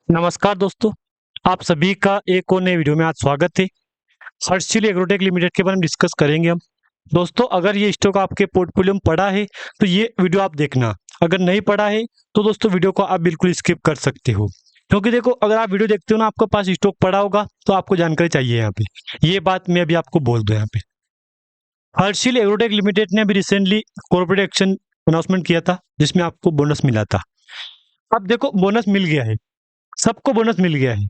नमस्कार दोस्तों, आप सभी का एक और नए वीडियो में आज स्वागत है। हर्षिल एग्रोटेक लिमिटेड के बारे में डिस्कस करेंगे हम। दोस्तों, अगर ये स्टॉक आपके पोर्टफोलियो में पड़ा है तो ये वीडियो आप देखना। अगर नहीं पड़ा है तो दोस्तों वीडियो को आप बिल्कुल स्किप कर सकते हो, क्योंकि देखो अगर आप वीडियो देखते हो ना, आपके पास स्टॉक पड़ा होगा तो आपको जानकारी चाहिए यहाँ पे। ये बात मैं अभी आपको बोल दूं यहाँ पे। हर्षिल एग्रोटेक लिमिटेड ने अभी रिसेंटली कॉर्पोरेट एक्शन अनाउंसमेंट किया था, जिसमें आपको बोनस मिला था। अब देखो बोनस मिल गया है, सबको बोनस मिल गया है।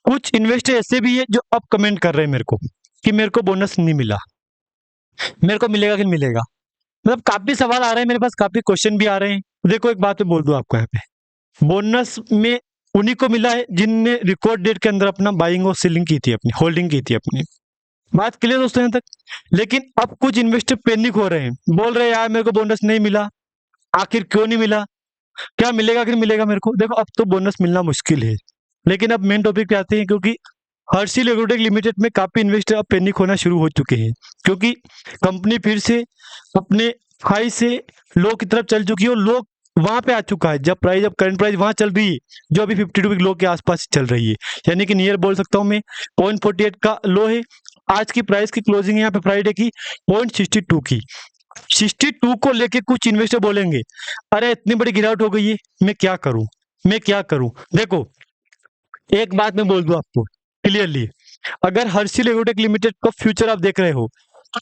कुछ इन्वेस्टर ऐसे भी है जो अब कमेंट कर रहे हैं मेरे को कि मेरे को बोनस नहीं मिला, मेरे को मिलेगा कि नहीं मिलेगा। मतलब काफी सवाल आ रहे हैं मेरे पास, काफी क्वेश्चन भी आ रहे हैं। देखो एक बात मैं बोल दूं आपको यहाँ पे, बोनस में उन्हीं को मिला है जिनने रिकॉर्ड डेट के अंदर अपना बाइंग और सेलिंग की थी, अपनी होल्डिंग की थी अपनी। बात क्लियर दोस्तों यहाँ तक। लेकिन अब कुछ इन्वेस्टर पैनिक हो रहे हैं, बोल रहे हैं यार मेरे को बोनस नहीं मिला, आखिर क्यों नहीं मिला, क्या मिलेगा कि नहीं मिलेगा मेरे को। देखो अब तो बोनस मिलना मुश्किल है। लेकिन अब मेन टॉपिक पे आते हैं, क्योंकि हर्षिल एग्रोटेक लिमिटेड में काफी इन्वेस्टर अब पैनिक होना शुरू हो चुके हैं, क्योंकि कंपनी फिर से अपने हाई से लो की तरफ चल चुकी है और लो वहां पे आ चुका है। जब प्राइस, अब करंट प्राइस वहां चल रही है जो अभी 52 वीक लो के आसपास चल रही है, यानी कि नियर बोल सकता हूँ मैं। 0.48 का लो है। आज की प्राइस की क्लोजिंग है यहाँ पे फ्राइडे की 0.62 की। 62 को लेके कुछ इन्वेस्टर बोलेंगे अरे इतनी बड़ी गिरावट हो गई है, मैं क्या करूं, मैं क्या करूं। देखो एक बात मैं बोल दूं आपको क्लियरली, अगर हर्षिल एग्रोटेक लिमिटेड का फ्यूचर आप देख रहे हो,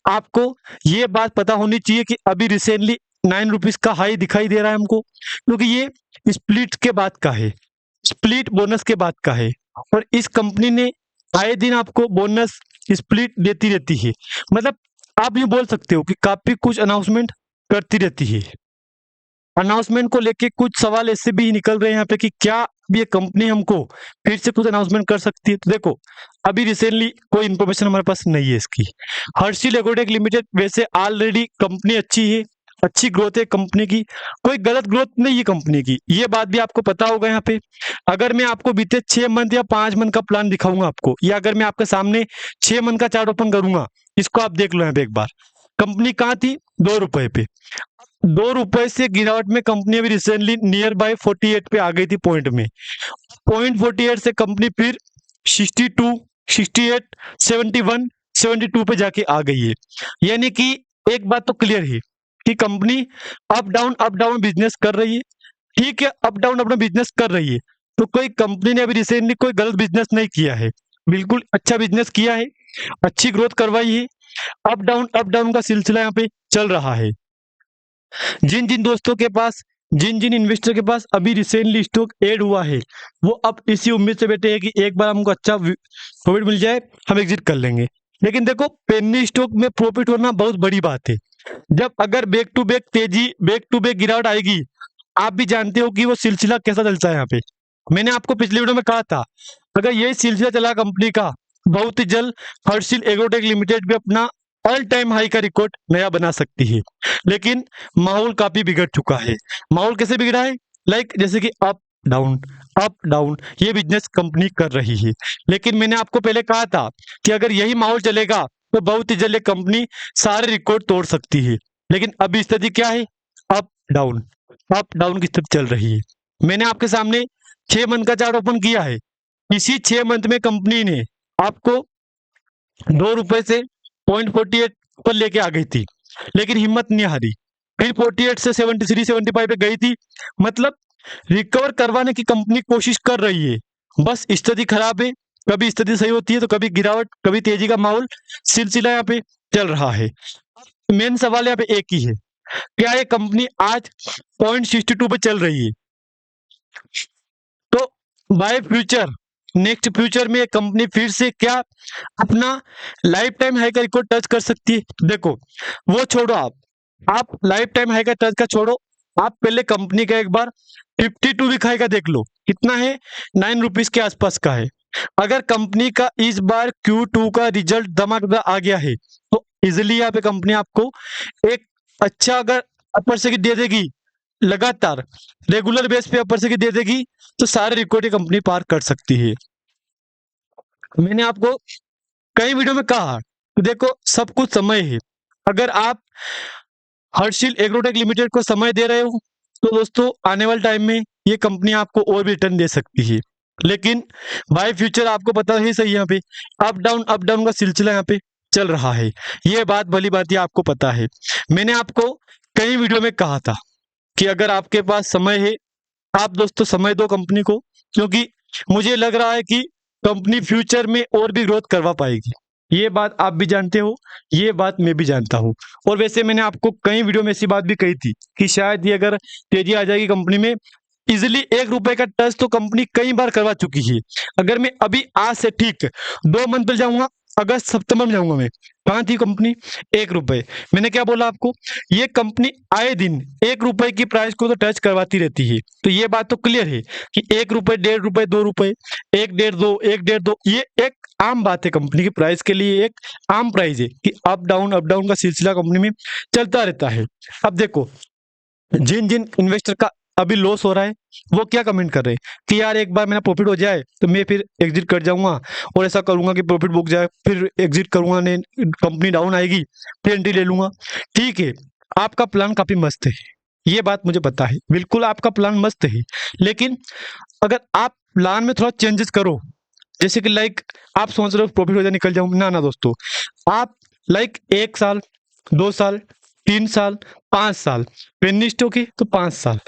आपको ये बात पता होनी चाहिए कि अभी रिसेंटली 9 रुपीज का हाई दिखाई दे रहा है हमको, क्योंकि ये स्प्लिट के बाद का है, स्प्लिट बोनस के बाद का है। और इस कंपनी ने आए दिन आपको बोनस स्प्लिट देती रहती है। मतलब आप ये बोल सकते हो कि काफी कुछ अनाउंसमेंट करती रहती है। अनाउंसमेंट को लेके कुछ सवाल ऐसे भी निकल रहे हैं यहाँ पे कि क्या ये कंपनी हमको फिर से कुछ अनाउंसमेंट कर सकती है। तो देखो अभी रिसेंटली कोई इन्फॉर्मेशन हमारे पास नहीं है इसकी। हर्षिल एग्रोटेक लिमिटेड वैसे ऑलरेडी कंपनी अच्छी है, अच्छी ग्रोथ है कंपनी की, कोई गलत ग्रोथ नहीं है कंपनी की, ये बात भी आपको पता होगा यहाँ पे। अगर मैं आपको बीते 6 मंथ या 5 मंथ का प्लान दिखाऊंगा आपको, या अगर मैं आपके सामने 6 मंथ का चार्ट ओपन करूंगा, इसको आप देख लो यहाँ पे एक बार। कंपनी कहाँ थी, 2 रुपए पे। 2 रुपए से गिरावट में कंपनी अभी रिसेंटली नियर बाय 48 पे आ गई थी पॉइंट में। 0.48 से कंपनी फिर 62, 68, 71, 72 पे जाके आ गई है। यानी कि एक बात तो क्लियर है कि कंपनी अप डाउन बिजनेस कर रही है। ठीक है, अप डाउन अपना बिजनेस कर रही है, तो कोई कंपनी ने अभी रिसेंटली कोई गलत बिजनेस नहीं किया है, बिल्कुल अच्छा बिजनेस किया है, अच्छी ग्रोथ करवाई है। अप डाउन का सिलसिला यहाँ पे चल रहा है। जिन जिन दोस्तों के पास, जिन जिन इन्वेस्टर के पास अभी रिसेंटली स्टॉक ऐड हुआ है, वो अब इसी उम्मीद से बैठे हैं कि एक बार हमको अच्छा प्रॉफिट मिल जाए, हम एग्जिट कर लेंगे। लेकिन देखो पेनी स्टॉक में प्रॉफिट होना बहुत बड़ी बात है। जब अगर बैक टू बैक तेजी, बैक टू बैक गिरावट आएगी, आप भी जानते हो कि वो सिलसिला कैसा चलता है यहाँ पे। मैंने आपको पिछले वीडियो में कहा था, अगर यही सिलसिला चला कंपनी का, बहुत ही जल्द हर्षिल एग्रोटेक लिमिटेड भी अपना ऑल टाइम हाई का रिकॉर्ड नया बना सकती है। लेकिन माहौल काफी बिगड़ चुका है। माहौल कैसे बिगड़ा है, लाइक जैसे कि अप डाउन ये बिजनेस कंपनी कर रही है। लेकिन मैंने आपको पहले कहा था कि अगर यही माहौल चलेगा तो बहुत ही जल्द ये कंपनी सारे रिकॉर्ड तोड़ सकती है। लेकिन अभी स्थिति क्या है, अप डाउन, अप डाउन की स्थिति चल रही है। मैंने आपके सामने 6 मंथ का चार्ट ओपन किया है। इसी 6 मंथ में कंपनी ने आपको 2 रुपए से 0.48 पर लेके आ गई थी, लेकिन हिम्मत नहीं हारी। फिर 48 से 73, 75 पे गई थी। मतलब रिकवर करवाने की कंपनी कोशिश कर रही है, बस स्थिति खराब है। कभी स्थिति सही होती है तो कभी गिरावट, कभी तेजी का माहौल सिलसिला यहाँ पे चल रहा है। मेन सवाल यहाँ पे एक ही है, क्या ये कंपनी आज 0.62 पे चल रही है, तो बाय फ्यूचर, नेक्स्ट फ्यूचर में ये कंपनी फिर से क्या अपना लाइफ टाइम हाई का रिकॉर्ड टच कर सकती है। देखो वो छोड़ो, आप लाइफ टाइम हाई का टच का छोड़ो, आप पहले कंपनी का एक बार 52 वीक हाई का देख लो, कितना है, 9 रुपीज के आसपास का है। अगर कंपनी का इस बार Q2 का रिजल्ट धमाकेदार आ गया है तो इजिली यहाँ पे कंपनी आपको एक अच्छा, अगर अपर से दे देगी, लगातार रेगुलर बेस पे अपर से दे देगी, तो सारे रिकॉर्ड ये कंपनी पार कर सकती है। मैंने आपको कई वीडियो में कहा कि देखो सब कुछ समय है। अगर आप हर्षिल एग्रोटेक लिमिटेड को समय दे रहे हो तो दोस्तों आने वाले टाइम में ये कंपनी आपको और भी रिटर्न दे सकती है। लेकिन बाय फ्यूचर आपको पता ही सही, यहाँ पे अप डाउन का सिलसिला यहाँ पे चल रहा है। ये बात भली बात, ये आपको पता है। मैंने आपको कई वीडियो में कहा था कि अगर आपके पास समय है, आप दोस्तों समय दो कंपनी को, क्योंकि मुझे लग रहा है कि कंपनी फ्यूचर में और भी ग्रोथ करवा पाएगी। ये बात आप भी जानते हो, ये बात मैं भी जानता हूँ। और वैसे मैंने आपको कई वीडियो में ऐसी बात भी कही थी कि शायद ये अगर तेजी आ जाएगी कंपनी में, इजिली 1 रुपए का टच तो कंपनी कई बार करवा चुकी है। अगर मैं अभी आज से ठीक 2 मंथ में जाऊंगा, अगस्त सितंबर में जाऊंगा, मैं कहाँ थी कंपनी 1 रुपए। मैंने क्या बोला आपको, ये कंपनी आए दिन 1 रुपए की प्राइस को तो टच करवाती रहती है। तो ये बात तो क्लियर है कि 1 रुपए, 1.5 रुपए, 2 रुपए, 1, 1.5, 2, 1, 1.5, 2, ये एक आम बात है। कंपनी की प्राइस के लिए एक आम प्राइस है कि अप डाउन का सिलसिला कंपनी में चलता रहता है। अब देखो, जिन जिन इन्वेस्टर का अभी लॉस हो रहा है, वो क्या कमेंट कर रहे हैं कि यार एक बार मेरा प्रॉफिट हो जाए तो मैं फिर एग्जिट कर जाऊंगा, और ऐसा करूंगा कि प्रॉफिट बुक जाए फिर एग्जिट करूंगा, नहीं कंपनी डाउन आएगी फिर एंट्री ले लूंगा। ठीक है, आपका प्लान काफी मस्त है, ये बात मुझे पता है, बिल्कुल आपका प्लान मस्त है। लेकिन अगर आप प्लान में थोड़ा चेंजेस करो, जैसे कि लाइक आप सोच रहे हो प्रॉफिट हो जाए निकल जाऊं, ना ना दोस्तों, आप लाइक 1 साल, 2 साल, 3 साल, 5 साल, फिनिश्ड होके तो 5 साल,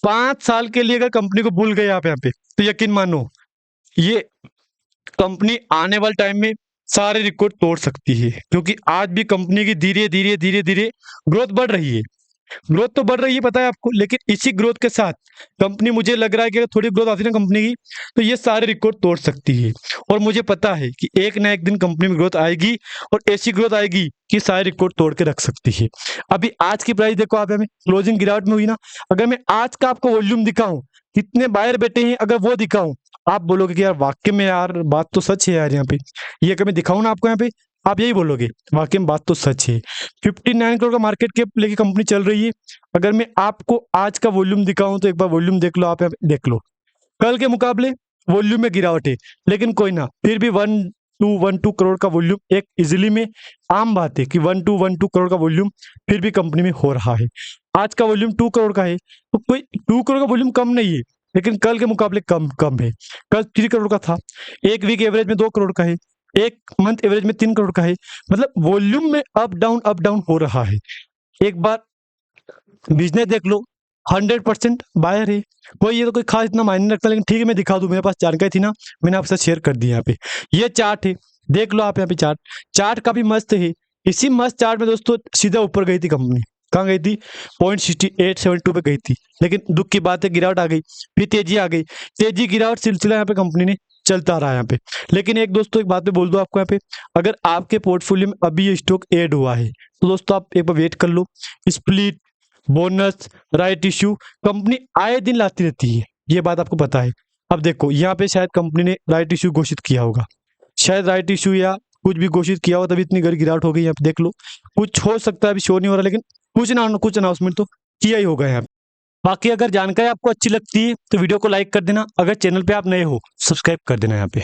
5 साल के लिए अगर कंपनी को भूल गए आप यहाँ पे, तो यकीन मानो ये कंपनी आने वाले टाइम में सारे रिकॉर्ड तोड़ सकती है। क्योंकि आज भी कंपनी की धीरे धीरे धीरे धीरे ग्रोथ बढ़ रही है, ग्रोथ तो बढ़ रही है पता है आपको, लेकिन इसी ग्रोथ के साथ कंपनी, मुझे लग रहा है कि अगर थोड़ी ग्रोथ आती है ना कंपनी की, तो ये सारे रिकॉर्ड तोड़ सकती है। और मुझे पता है कि एक ना एक दिन कंपनी में ग्रोथ आएगी, और ऐसी ग्रोथ आएगी कि सारे रिकॉर्ड तोड़ के रख सकती है। अभी आज की प्राइस देखो आप, हमें क्लोजिंग गिरावट में हुई ना, अगर मैं आज का आपको वॉल्यूम दिखाऊं, कितने बायर बैठे हैं, अगर वो दिखाऊं, आप बोलोगे कि यार वाकई में यार बात तो सच है यार, यहाँ पे ये अगर मैं दिखाऊं ना आपको यहाँ पे, आप यही बोलोगे वाकई में बात तो सच है। 59 करोड़ का मार्केट कैप लेके कंपनी चल रही है। अगर मैं आपको आज का वॉल्यूम दिखाऊं तो एक बार वॉल्यूम देख लो, आप यहाँ पे देख लो, कल के मुकाबले वॉल्यूम में गिरावट है, लेकिन कोई ना, फिर भी 1 to 1 2 करोड़ का वॉल्यूम एक इजिली में आम बात है कि 1 to 1 2 करोड़ का वॉल्यूम फिर भी कंपनी में हो रहा है। आज का वॉल्यूम 2 करोड़ का है, तो कोई 2 करोड़ का वॉल्यूम कम नहीं है, लेकिन कल के मुकाबले कम कम है। कल 3 करोड़ का था, एक वीक एवरेज में 2 करोड़ का है, एक मंथ एवरेज में 3 करोड़ का है। मतलब वॉल्यूम में अप डाउन हो रहा है। एक बार बिजनेस देख लो, 100% बायर है। कोई ये तो कोई खास इतना मायने नहीं रखता, लेकिन ठीक है मैं दिखा दूं, मेरे पास जानकारी थी ना, मैंने आपसे शेयर कर दी। यहाँ पे ये चार्ट है, देख लो आप यहाँ पे चार्ट, चार्ट काफी मस्त है। इसी मस्त चार्ट में दोस्तों सीधा ऊपर गई थी कंपनी, कहाँ गई थी, 0.6872 पे गई थी। लेकिन दुख की बात है गिरावट आ गई, फिर तेजी आ गई, तेजी गिरावट सिलसिला यहाँ पे कंपनी ने चलता रहा यहाँ पे। लेकिन एक दोस्तों एक बात पे बोल दो आपको, यहाँ पे अगर आपके पोर्टफोलियो में अभी ये स्टॉक ऐड हुआ है, तो दोस्तों आप एक बार वेट कर लो। Split, bonus, right issue company आए दिन लाती रहती है, ये बात आपको पता है। अब देखो यहाँ पे शायद कंपनी ने राइट इश्यू घोषित किया होगा, शायद राइट इश्यू या कुछ भी घोषित किया हो, तभी इतनी गिरावट हो गई। यहाँ पे देख लो, कुछ हो सकता है अभी शो नहीं हो रहा, लेकिन कुछ अनाउंसमेंट तो किया ही होगा यहाँ पे। बाकी अगर जानकारी आपको अच्छी लगती है तो वीडियो को लाइक कर देना, अगर चैनल पे आप नए हो सब्सक्राइब कर देना यहाँ पे।